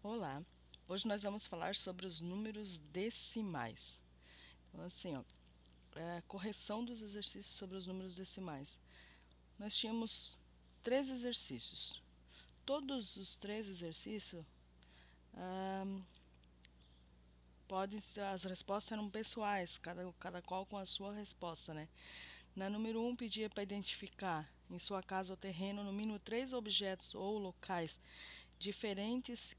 Olá, hoje nós vamos falar sobre os números decimais. Então, assim, ó, a correção dos exercícios sobre os números decimais. Nós tínhamos 3 exercícios. Todos os 3 exercícios, as respostas eram pessoais, cada qual com a sua resposta, né? Na número 1, pedia para identificar em sua casa ou terreno no mínimo 3 objetos ou locais diferentes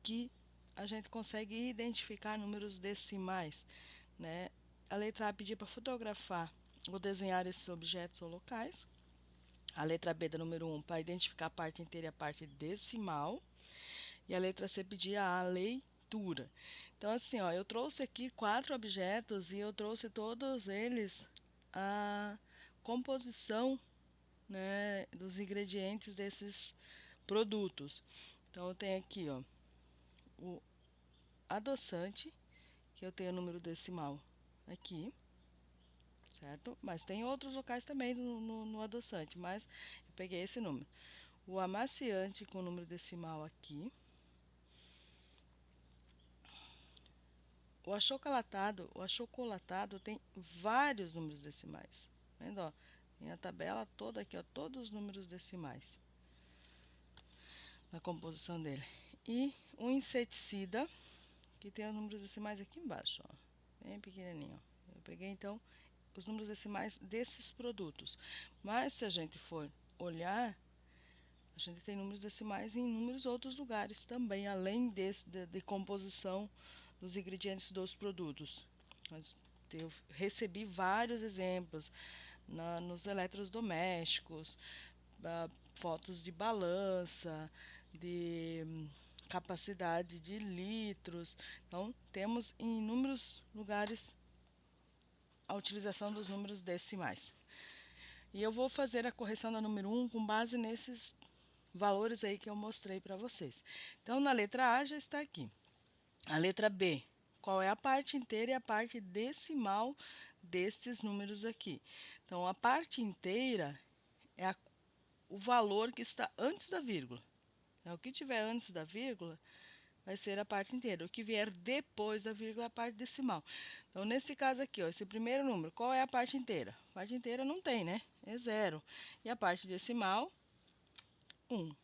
que a gente consegue identificar números decimais, né? A letra A pedia para fotografar ou desenhar esses objetos ou locais. A letra B da número 1 para identificar a parte inteira e a parte decimal. E a letra C pedia a leitura. Então, assim, ó, eu trouxe aqui 4 objetos e eu trouxe todos eles a composição, né, dos ingredientes desses produtos. Então, eu tenho aqui, ó, o adoçante, que eu tenho o número decimal aqui, certo? Mas tem outros locais também no adoçante, mas eu peguei esse número. O amaciante com o número decimal aqui. O achocolatado tem vários números decimais. Tá vendo, ó? Tem a tabela toda aqui, ó, todos os números decimais na composição dele. E o inseticida, que tem os números decimais aqui embaixo, ó, bem pequenininho. Eu peguei então os números decimais desses produtos. Mas se a gente for olhar, a gente tem números decimais em inúmeros outros lugares também, além de composição dos ingredientes dos produtos. Mas eu recebi vários exemplos nos eletrodomésticos, fotos de balança, de capacidade de litros. Então, temos em inúmeros lugares a utilização dos números decimais. E eu vou fazer a correção da número 1 com base nesses valores aí que eu mostrei para vocês. Então, na letra A já está aqui. A letra B, qual é a parte inteira e a parte decimal desses números aqui? Então, a parte inteira é o valor que está antes da vírgula. Então, o que tiver antes da vírgula vai ser a parte inteira. O que vier depois da vírgula é a parte decimal. Então, nesse caso aqui, ó, esse primeiro número, qual é a parte inteira? A parte inteira não tem, né? É 0. E a parte decimal, 1.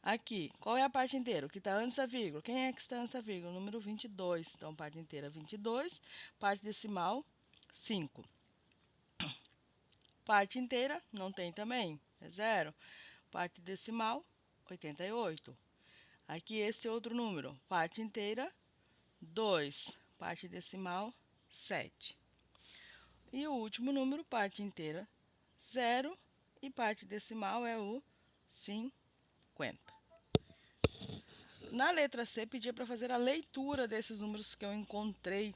Aqui, qual é a parte inteira? O que está antes da vírgula? Quem é que está antes da vírgula? O número 22. Então, parte inteira, 22. Parte decimal, 5. Parte inteira, não tem também, é 0. Parte decimal, 88. Aqui, este outro número, parte inteira, 2. Parte decimal, 7. E o último número, parte inteira, 0. E parte decimal é o 50. Na letra C, pedia para fazer a leitura desses números que eu encontrei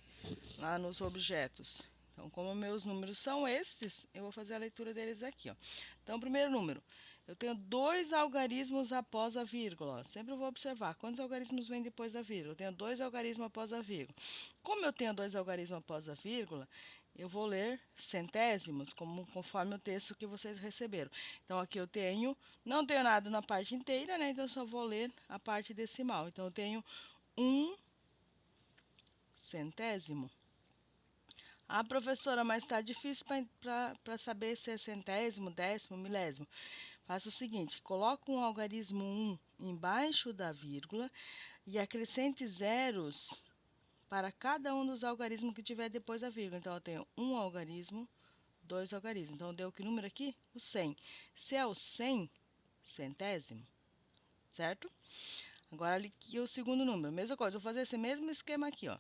lá nos objetos. Então, como meus números são esses, eu vou fazer a leitura deles aqui, ó. Então, primeiro número, eu tenho 2 algarismos após a vírgula. Ó. Sempre eu vou observar quantos algarismos vêm depois da vírgula. Eu tenho 2 algarismos após a vírgula. Como eu tenho 2 algarismos após a vírgula, eu vou ler centésimos, conforme o texto que vocês receberam. Então, aqui eu não tenho nada na parte inteira, né? Então, eu só vou ler a parte decimal. Então, eu tenho 1 centésimo. Ah, professora, mas está difícil para saber se é centésimo, décimo, milésimo. Faça o seguinte, coloque um algarismo 1 embaixo da vírgula e acrescente zeros para cada um dos algarismos que tiver depois da vírgula. Então, eu tenho um algarismo, 2 algarismos. Então, deu que número aqui? O 100. Se é o 100, centésimo, certo? Agora, aqui o segundo número. Mesma coisa, vou fazer esse mesmo esquema aqui, ó.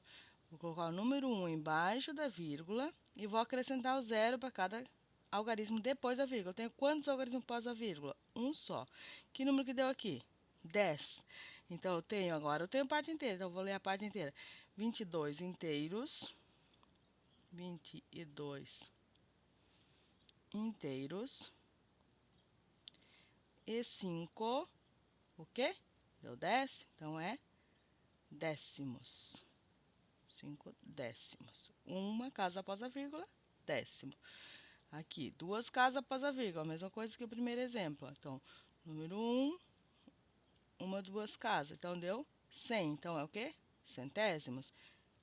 Vou colocar o número 1 embaixo da vírgula e vou acrescentar o 0 para cada algarismo depois da vírgula. Eu tenho quantos algarismos após a vírgula? Um só. Que número que deu aqui? 10. Então, eu tenho parte inteira, então eu vou ler a parte inteira. 22 inteiros. 22 inteiros. E 5, o quê? Deu 10, então é décimos. 5 décimos. Uma casa após a vírgula, décimo. Aqui, 2 casas após a vírgula, a mesma coisa que o primeiro exemplo. Então, número 1, uma, duas casas. Então, deu 100. Então, é o quê? Centésimos.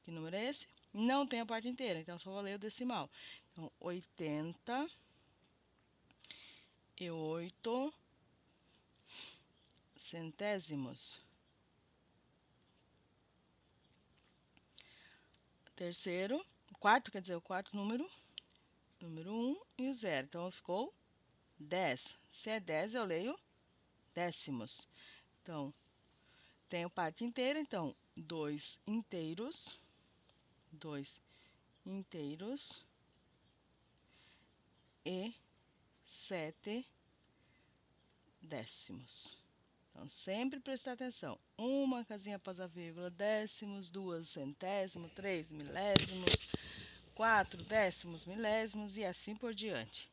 Que número é esse? Não tem a parte inteira, então só vou ler o decimal. Então, 88 centésimos. Terceiro, quarto, quer dizer, o quarto número 1 e o 0. Então, ficou 10. Se é 10, eu leio décimos. Então, tenho parte inteira, então, 2 inteiros e 7 décimos. Então, sempre prestar atenção. Uma casinha após a vírgula, décimos, 2 centésimos, 3 milésimos, 4 décimos, milésimos e assim por diante.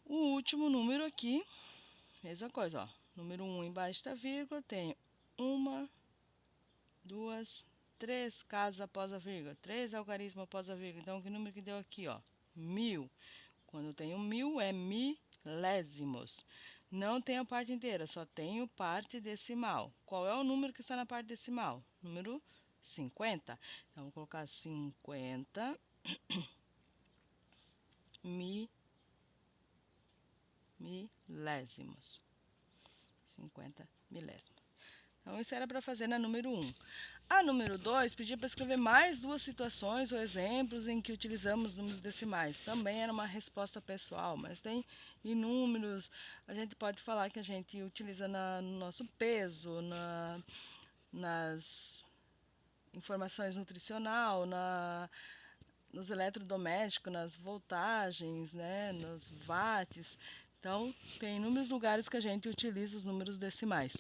O último número aqui, mesma coisa, ó. Número 1 embaixo da vírgula, tem 1, 2, 3 casas após a vírgula, 3 algarismos após a vírgula. Então, que número que deu aqui, ó? 1000. Quando eu tenho 1000, é milésimos. Não tenho parte inteira, só tenho parte decimal. Qual é o número que está na parte decimal? Número 50. Então, vou colocar 50 milésimos. 50 milésimos. Então, isso era para fazer na número 1. A número 2 pedia para escrever mais duas situações ou exemplos em que utilizamos números decimais. Também era uma resposta pessoal, mas tem inúmeros. A gente pode falar que a gente utiliza no nosso peso, nas informações nutricional, nos eletrodomésticos, nas voltagens, né, nos watts. Então, tem inúmeros lugares que a gente utiliza os números decimais.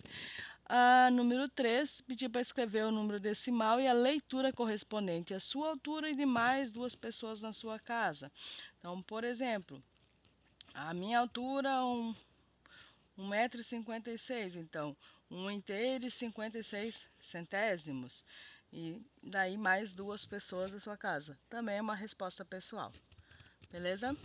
A número 3, pedir para escrever o número decimal e a leitura correspondente à sua altura e de mais duas pessoas na sua casa. Então, por exemplo, a minha altura é 1,56 m, então 1 inteiro e 56 centésimos. E daí mais duas pessoas na sua casa. Também é uma resposta pessoal. Beleza?